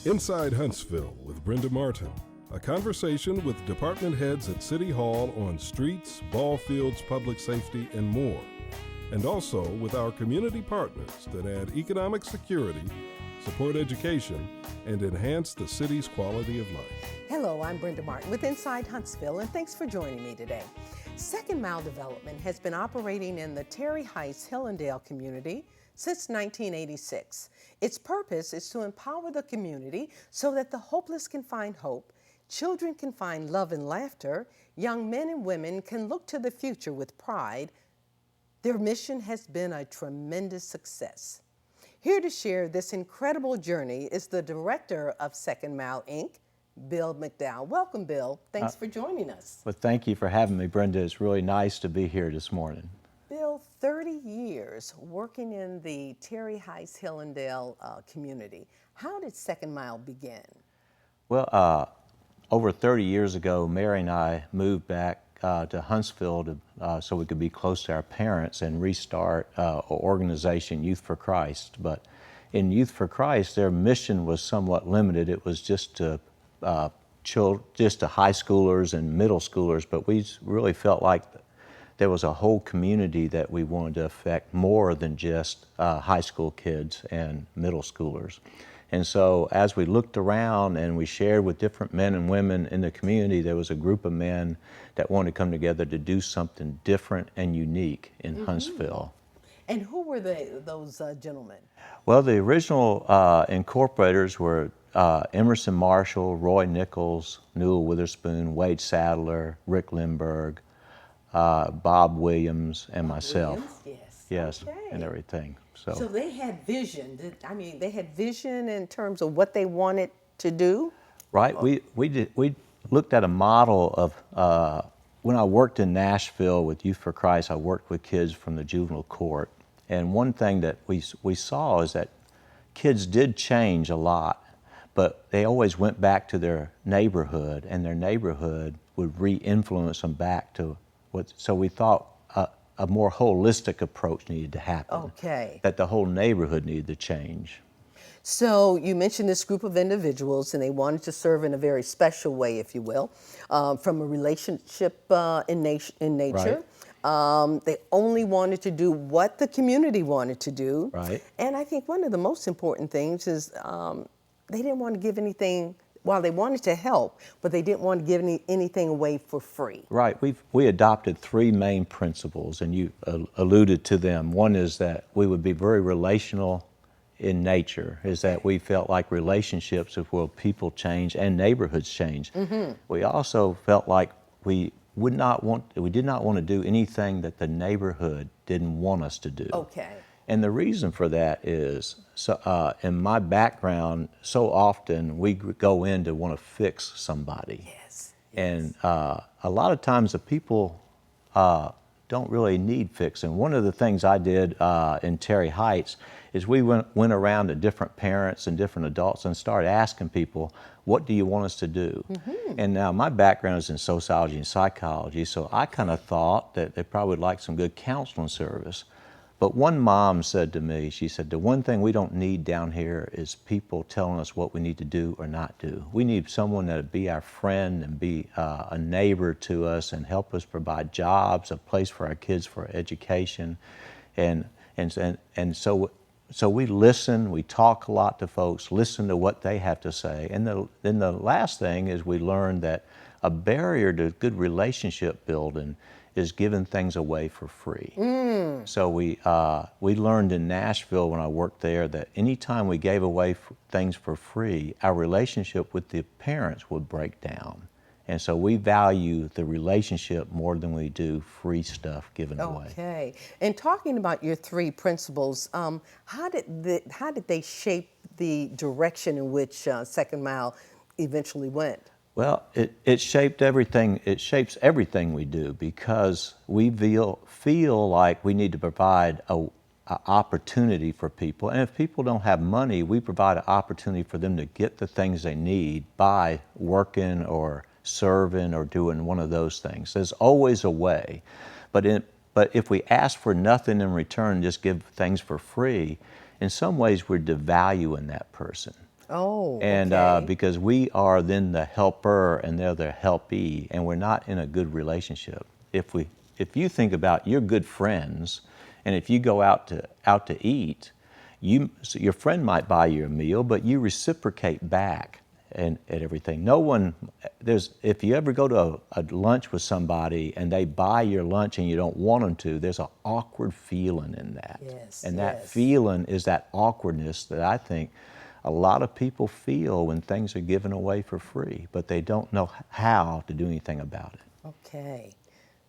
Inside Huntsville with Brenda Martin, a conversation with department heads at City Hall on streets, ball fields, public safety, and more. And also with our community partners that add economic security, support education, and enhance the city's quality of life. Hello, I'm Brenda Martin with Inside Huntsville, and thanks for joining me today. Second Mile Development has been operating in the Terry Heights HILLANDALE community since 1986. Its purpose is to empower the community so that the hopeless can find hope, children can find love and laughter, young men and women can look to the future with pride. Their mission has been a tremendous success. Here to share this incredible journey is the director of Second Mile, Inc., Bill McDowell. Welcome, Bill. Thanks for joining us. Well, thank you for having me, Brenda. It's really nice to be here this morning. Bill, 30 years working in the Terry Heights HILLANDALE community. How did Second Mile begin? Well, over 30 years ago, Mary and I moved back to Huntsville so we could be close to our parents and restart an organization, Youth for Christ. But in Youth for Christ, their mission was somewhat limited. It was just to high schoolers and middle schoolers, but we really felt like there was a whole community that we wanted to affect more than just high school kids and middle schoolers. And so as we looked around and we shared with different men and women in the community, there was a group of men that wanted to come together to do something different and unique in Huntsville. And who were those gentlemen? Well, the original incorporators were Emerson Marshall, Roy Nichols, Newell Witherspoon, Wade Sadler, Rick Lindbergh, Bob Williams, and myself. Williams? Yes, Okay. and everything. So they had vision. They had vision in terms of what they wanted to do? Right. We looked at a model of, when I worked in Nashville with Youth for Christ, I worked with kids from the juvenile court. And one thing that we saw is that kids did change a lot, but they always went back to their neighborhood, and their neighborhood would re-influence them back to what, so we thought a more holistic approach needed to happen. Okay. That the whole neighborhood needed to change. So you mentioned this group of individuals, and they wanted to serve in a very special way, if you will, from a relationship in nature. Right. They only wanted to do what the community wanted to do. Right. And I think one of the most important things is they didn't want to give anything. While they wanted to help, but they didn't want to give anything away for free. Right. We adopted three main principles, and you alluded to them. One is that we would be very relational in nature, is that we felt like relationships is where people change and neighborhoods change. We also felt like we did not want to do anything that the neighborhood didn't want us to do. Okay. And the reason for that is, in my background, so often we go in to want to fix somebody. Yes. And a lot of times the people don't really need fixing. One of the things I did in Terry Heights is we went around to different parents and different adults and started asking people, what do you want us to do? And now my background is in sociology and psychology, so I kind of thought that they probably would like some good counseling service. But one mom said to me, she said, the one thing we don't need down here is people telling us what we need to do or not do. We need someone that would be our friend and be a neighbor to us and help us provide jobs, a place for our kids for education. And so we listen, we talk a lot to folks, listen to what they have to say. And then the last thing is we learned that a barrier to good relationship building is giving things away for free. So we learned in Nashville when I worked there that anytime we gave away things for free, our relationship with the parents would break down. And so we value the relationship more than we do free stuff given away. Okay. And talking about your three principles, how did they shape the direction in which Second Mile eventually went? Well, it shaped everything. It shapes everything we do because we feel like we need to provide a opportunity for people. And if people don't have money, we provide an opportunity for them to get the things they need by working or serving or doing one of those things. There's always a way. But if we ask for nothing in return, just give things for free, in some ways we're devaluing that person. Oh, And okay. because we are then the helper and they're the helpee, and we're not in a good relationship. If you think about your good friends, and if you go out to eat, so your friend might buy you a meal, but you reciprocate back and at everything. No one, if you ever go to a lunch with somebody and they buy your lunch and you don't want them to, there's an awkward feeling in that. Yes, And that yes. feeling is that awkwardness that I think a lot of people feel when things are given away for free, but they don't know how to do anything about it. Okay.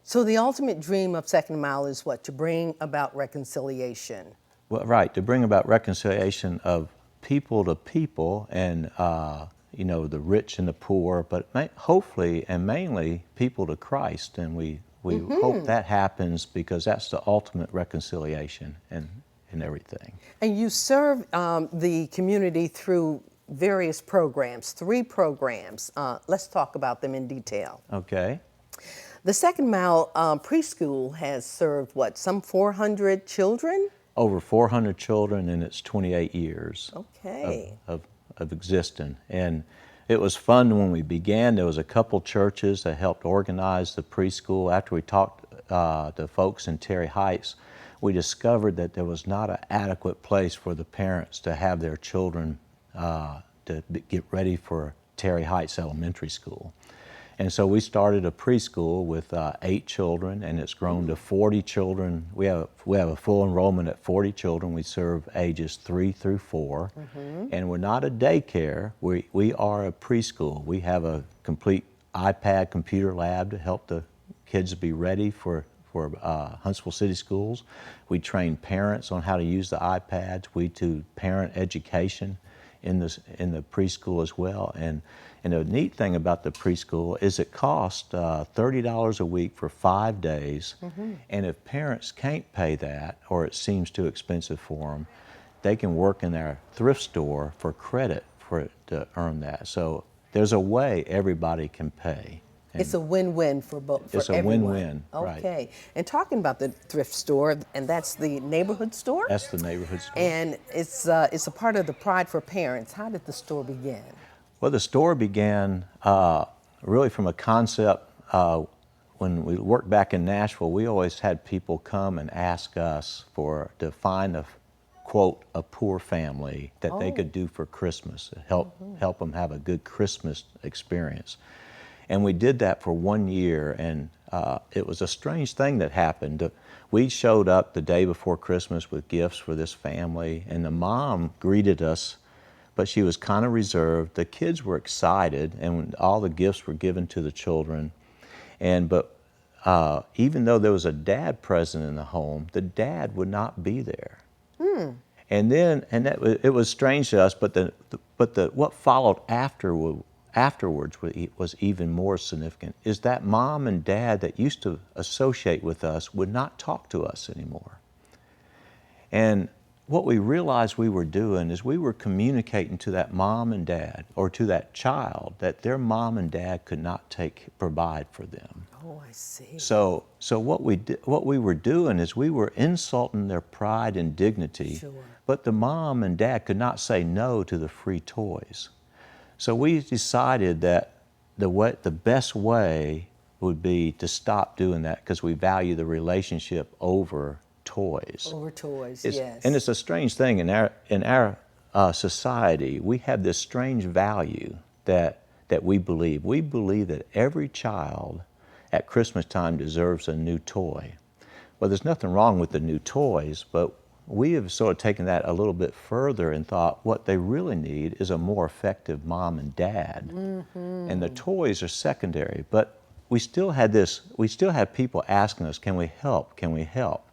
So the ultimate dream of Second Mile is what? To bring about reconciliation. Well, right, to bring about reconciliation of people to people and, the rich and the poor, but hopefully and mainly people to Christ. And we hope that happens because that's the ultimate reconciliation and everything. And you serve the community through various programs, 3 programs. Let's talk about them in detail. Okay. The Second Mile preschool has served what, some 400 children? Over 400 children in its 28 years Okay. of existing. And it was fun when we began. There was a couple churches that helped organize the preschool. After we talked to folks in Terry Heights, we discovered that there was not an adequate place for the parents to have their children get ready for Terry Heights Elementary School. And so we started a preschool with 8 children, and it's grown to 40 children. We have a full enrollment at 40 children. We serve ages 3 through 4. And we're not a daycare. We are a preschool. We have a complete iPad computer lab to help the kids be ready for Huntsville City Schools. We train parents on how to use the iPads. We do parent education in the preschool as well. And the neat thing about the preschool is it costs $30 a week for 5 days. And if parents can't pay that, or it seems too expensive for them, they can work in our thrift store for credit to earn that. So there's a way everybody can pay. It's a win-win for both. It's a everyone. win-win, right. Okay. And talking about the thrift store, and that's the neighborhood store? That's the neighborhood store. And it's a part of the Pride for Parents. How did the store begin? Well, the store began really from a concept. When we worked back in Nashville, we always had people come and ask us to find quote, a poor family that they could do for Christmas, help them have a good Christmas experience. And we did that for 1 year, and it was a strange thing that happened. We showed up the day before Christmas with gifts for this family, and the mom greeted us, but she was kind of reserved. The kids were excited, and all the gifts were given to the children. But even though there was a dad present in the home, the dad would not be there. And it was strange to us. But what followed afterwards was even more significant. Is that mom and dad that used to associate with us would not talk to us anymore. And what we realized we were doing is we were communicating to that mom and dad, or to that child, that their mom and dad could not provide for them. Oh, I see. So what we were doing is we were insulting their pride and dignity. Sure. But the mom and dad could not say no to the free toys. So we decided that the best way would be to stop doing that, because we value the relationship over toys. Over toys, yes. And it's a strange thing in our society. We have this strange value that we believe. We believe that every child at Christmas time deserves a new toy. Well, there's nothing wrong with the new toys, but we have sort of taken that a little bit further and thought what they really need is a more effective mom and dad. And the toys are secondary. But we still had people asking us, can we help? Can we help?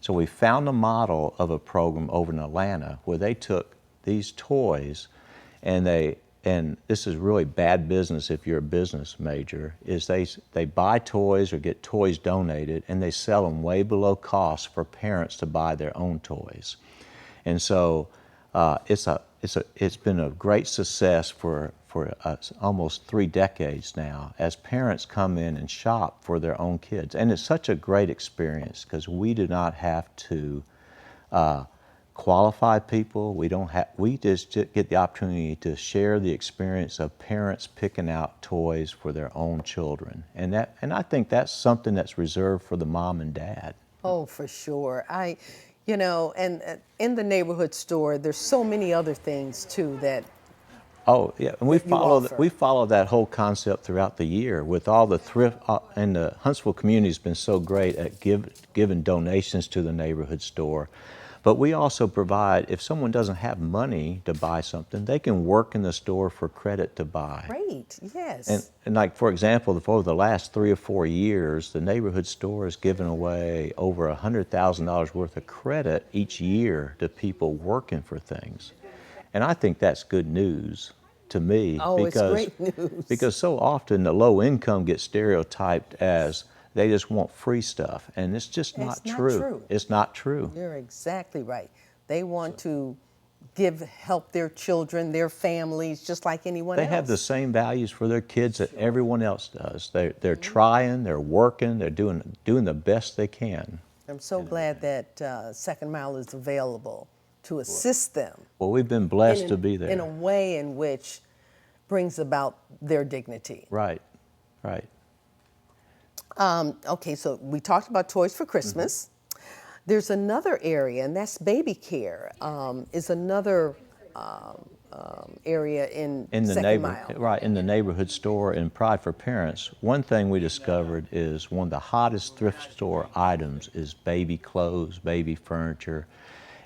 So we found a model of a program over in Atlanta where they took these toys, and this is really bad business if you're a business major, is they buy toys or get toys donated, and they sell them way below cost for parents to buy their own toys. And so it's been a great success for almost 3 decades now, as parents come in and shop for their own kids. And it's such a great experience because we do not have to qualified people. We just get the opportunity to share the experience of parents picking out toys for their own children. And I think that's something that's reserved for the mom and dad. Oh, for sure. And in the neighborhood store, there's so many other things too that. Oh, yeah, and That you offer. we follow that whole concept throughout the year with all the thrift, and the Huntsville community has been so great at giving donations to the neighborhood store. But we also provide, if someone doesn't have money to buy something, they can work in the store for credit to buy. Great, yes. And like, for example, for the last 3 or 4 years, the neighborhood store has given away over $100,000 worth of credit each year to people working for things. And I think that's good news to me. Oh, because, it's great news. Because so often the low income gets stereotyped as they just want free stuff, and it's just not true. It's not true. You're exactly right. They want to help their children, their families, just like anyone else. They have the same values for their kids that everyone else does. They're trying, they're working, they're doing the best they can. I'm so glad that Second Mile is available to assist them. Well, we've been blessed to be there. In a way in which brings about their dignity. Right, right. Okay, so we talked about Toys for Christmas. There's another area, and that's baby care. Is another area in the Second Mile. Right, in the neighborhood store in Pride for Parents. One thing we discovered is one of the hottest thrift store items is baby clothes, baby furniture.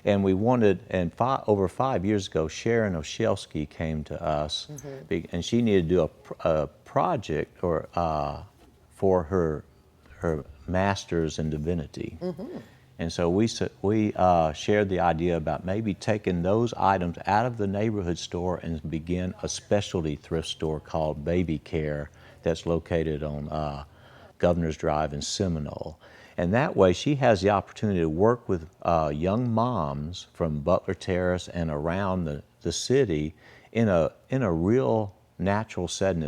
And we wanted, over 5 years ago, Sharon Oshelsky came to us, and she needed to do a project for her master's in divinity. And so we shared the idea about maybe taking those items out of the neighborhood store and begin a specialty thrift store called Baby Care that's located on Governor's Drive in Seminole. And that way she has the opportunity to work with young moms from Butler Terrace and around the city in a real natural setting.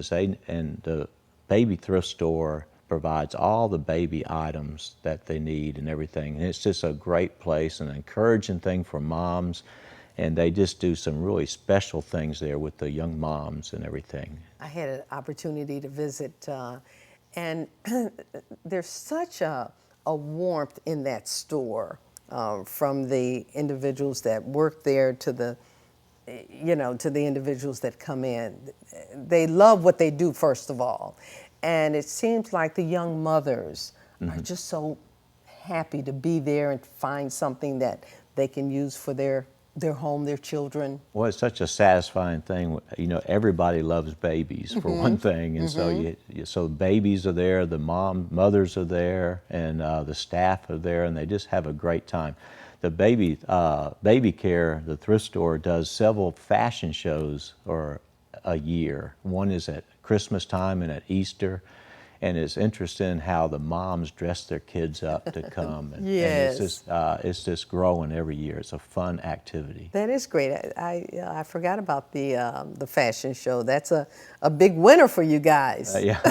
And the baby thrift store provides all the baby items that they need and everything. And it's just a great place, an encouraging thing for moms. And they just do some really special things there with the young moms and everything. I had an opportunity to visit, and there's such a warmth in that store, from the individuals that work there to the individuals that come in. They love what they do, first of all. And it seems like the young mothers are just so happy to be there and find something that they can use for their home, their children. Well, it's such a satisfying thing. You know, everybody loves babies for one thing, and so babies are there, the mothers are there, and the staff are there, and they just have a great time. The baby care, the thrift store does several fashion shows a year. One is at Christmas time and at Easter. And it's interesting how the moms dress their kids up to come. Yes. And it's just growing every year. It's a fun activity. That is great. I forgot about the fashion show. That's a big winner for you guys. Yeah.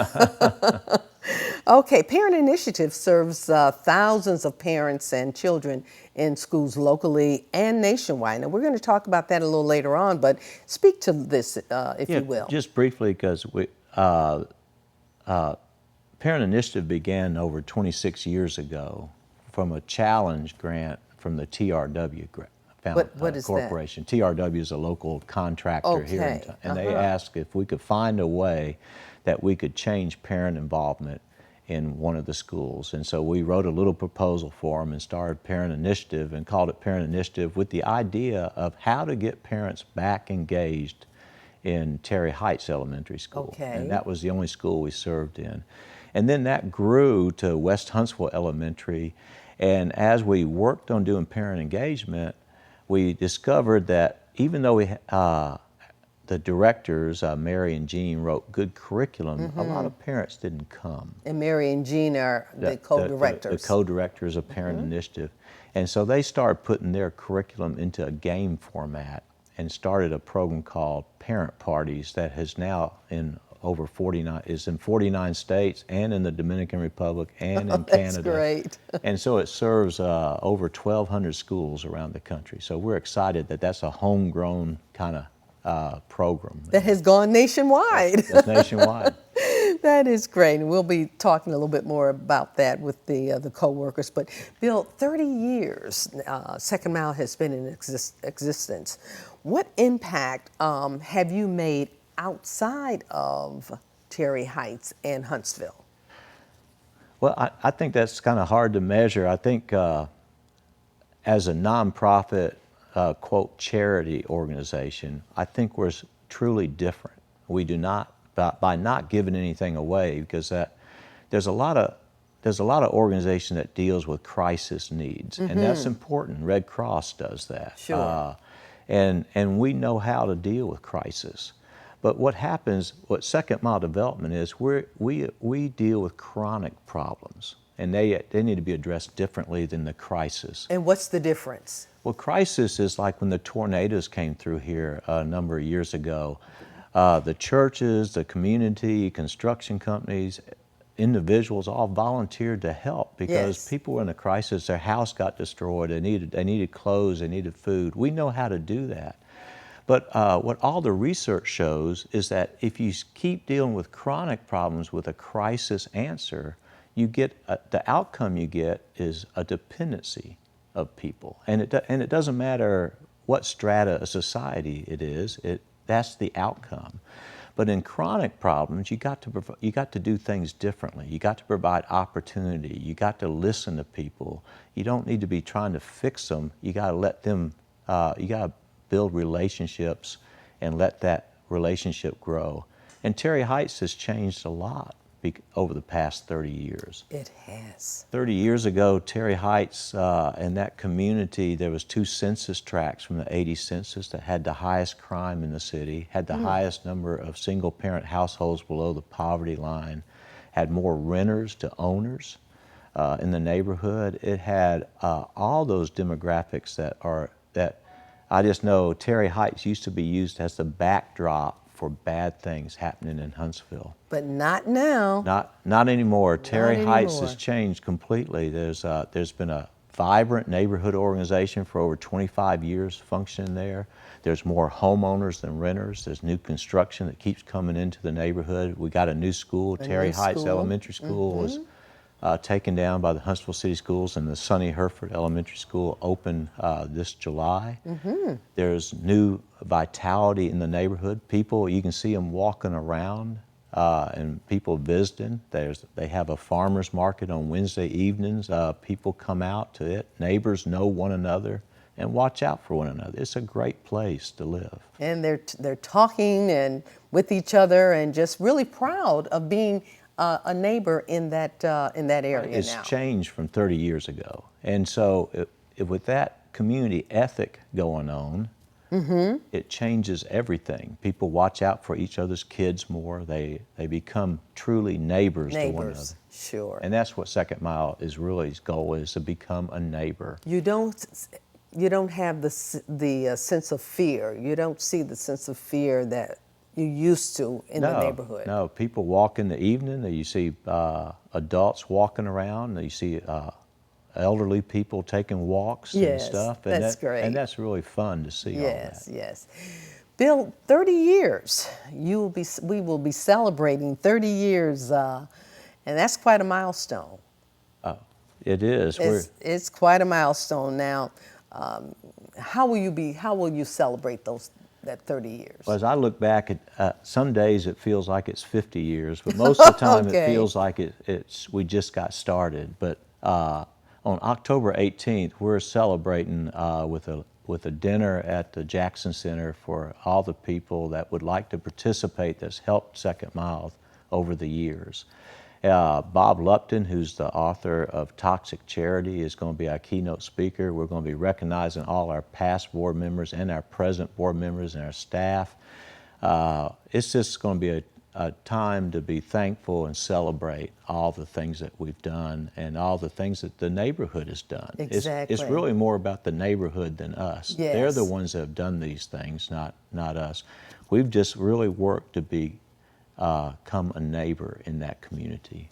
Okay, Parent Initiative serves thousands of parents and children in schools locally and nationwide. Now, we're going to talk about that a little later on, but speak to this, if you will. Just briefly, because Parent Initiative began over 26 years ago from a challenge grant from the TRW what is Corporation. That? TRW is a local contractor here, and they asked if we could find a way that we could change parent involvement in one of the schools. And so we wrote a little proposal for them and started Parent Initiative and called it Parent Initiative with the idea of how to get parents back engaged in Terry Heights Elementary School. And that was the only school we served in. And then that grew to West Huntsville Elementary. And as we worked on doing parent engagement, we discovered that even though the directors, Mary and Jean, wrote good curriculum, a lot of parents didn't come. And Mary and Jean are the co-directors. The co-directors of Parent Initiative. And so they started putting their curriculum into a game format and started a program called Parent Parties that has now in over 49, is in 49 states and in the Dominican Republic and in That's Canada. great. And so it serves over 1,200 schools around the country. So we're excited that that's a homegrown kind of program. That has gone nationwide. That's nationwide. That is great, and we'll be talking a little bit more about that with the co-workers. But Bill, 30 years Second Mile has been in existence. What impact have you made outside of Terry Heights and Huntsville? Well, I think that's kind of hard to measure. I think as a nonprofit, quote, charity organization, I think we're truly different. We do not, by not giving anything away, because there's a lot of organization that deals with crisis needs, and that's important. Red Cross does that. Sure. And we know how to deal with crisis. But what happens, what Second Mile Development is, we deal with chronic problems, and they need to be addressed differently than the crisis. And what's the difference? Well, crisis is like when the tornadoes came through here a number of years ago. The churches, the community, construction companies, individuals all volunteered to help because Yes. people were in a crisis. Their house got destroyed. They needed clothes. They needed food. We know how to do that. But what all the research shows is that if you keep dealing with chronic problems with a crisis answer, you get the outcome you get is a dependency of people, and it doesn't matter what strata of society it is. That's the outcome. But in chronic problems, you got to do things differently. You got to provide opportunity. You got to listen to people. You don't need to be trying to fix them. You got to let them. You got to build relationships and let that relationship grow. And Terry Heights has changed a lot over the past 30 years. It has. 30 years ago, Terry Heights and that community, there was 2 census tracts from the '80 census that had the highest crime in the city, had the highest number of single-parent households below the poverty line, had more renters to owners in the neighborhood. It had all those demographics that I just know Terry Heights used to be used as the backdrop for bad things happening in Huntsville. But not now. Not anymore. Terry Heights anymore. has changed completely. There's been a vibrant neighborhood organization for over 25 years functioning there. There's more homeowners than renters. There's new construction that keeps coming into the neighborhood. We got a new school. Terry Heights school. Elementary School was taken down by the Huntsville City Schools, and the Sonny Herford Elementary School opened this July. There's new vitality in the neighborhood. People, you can see them walking around and people visiting. They have a farmer's market on Wednesday evenings. People come out to it. Neighbors know one another and watch out for one another. It's a great place to live. And they're talking and with each other and just really proud of being a neighbor in that area It's now. changed from 30 years ago. And so with that community ethic going on, it changes everything. People watch out for each other's kids more. They become truly neighbors to one another. Sure. And that's what Second Mile is really, its goal is to become a neighbor. You don't have the sense of fear. You don't see the sense of fear that you used to in the neighborhood. No, people walk in the evening. You see adults walking around. You see elderly people taking walks and stuff. And that's great. And that's really fun to see all that. Yes. Bill, 30 years. We will be celebrating 30 years, and that's quite a milestone. It is. It's quite a milestone. Now, how will you celebrate that 30 years? Well, as I look back at some days it feels like it's 50 years, but most of the time Okay. it feels like we just got started. But on October 18th, we're celebrating with a dinner at the Jackson Center for all the people that would like to participate that's helped Second Mile over the years. Bob Lupton, who's the author of Toxic Charity, is going to be our keynote speaker. We're going to be recognizing all our past board members and our present board members and our staff. It's just going to be a time to be thankful and celebrate all the things that we've done and all the things that the neighborhood has done. Exactly. It's really more about the neighborhood than us. Yes. They're the ones that have done these things, not us. We've just really worked to be come a neighbor in that community.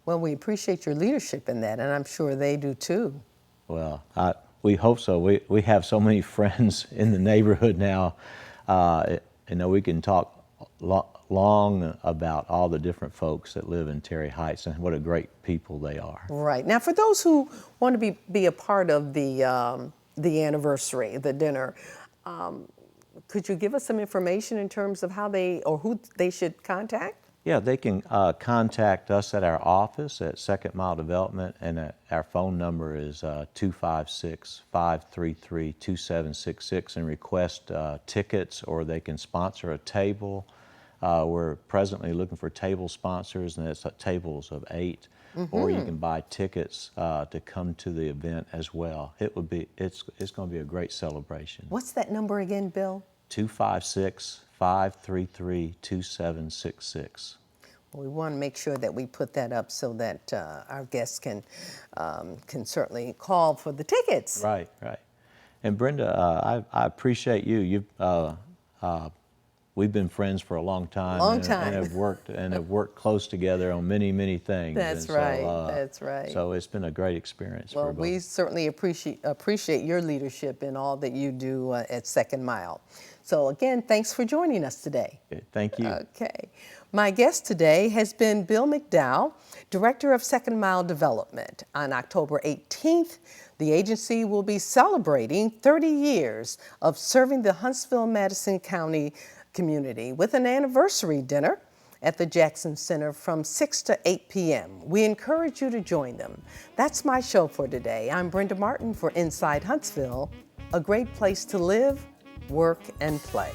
Well, we appreciate your leadership in that, and I'm sure they do too. Well, we hope so. We have so many friends in the neighborhood now. We can talk long about all the different folks that live in Terry Heights and what a great people they are. Right. Now, for those who want to be a part of the anniversary, the dinner, could you give us some information in terms of how they or who they should contact? Yeah, they can contact us at our office at Second Mile Development, and our phone number is 256-533-2766 and request tickets, or they can sponsor a table. We're presently looking for table sponsors, and it's tables of 8. Or you can buy tickets to come to the event as well. It's going to be a great celebration. What's that number again, Bill? 256-533-2766. We want to make sure that we put that up so that our guests can certainly call for the tickets. Right. And Brenda, I appreciate you. We've been friends for a long time. And have worked close together on many things. That's right. That's right. So it's been a great experience. Well, for both. we certainly appreciate your leadership in all that you do at Second Mile. So again, thanks for joining us today. Okay, thank you. Okay. My guest today has been Bill McDowell, Director of Second Mile Development. On October 18th, the agency will be celebrating 30 years of serving the Huntsville-Madison County community with an anniversary dinner at the Jackson Center from 6 to 8 p.m. We encourage you to join them. That's my show for today. I'm Brenda Martin for Inside Huntsville, a great place to live, work, and play.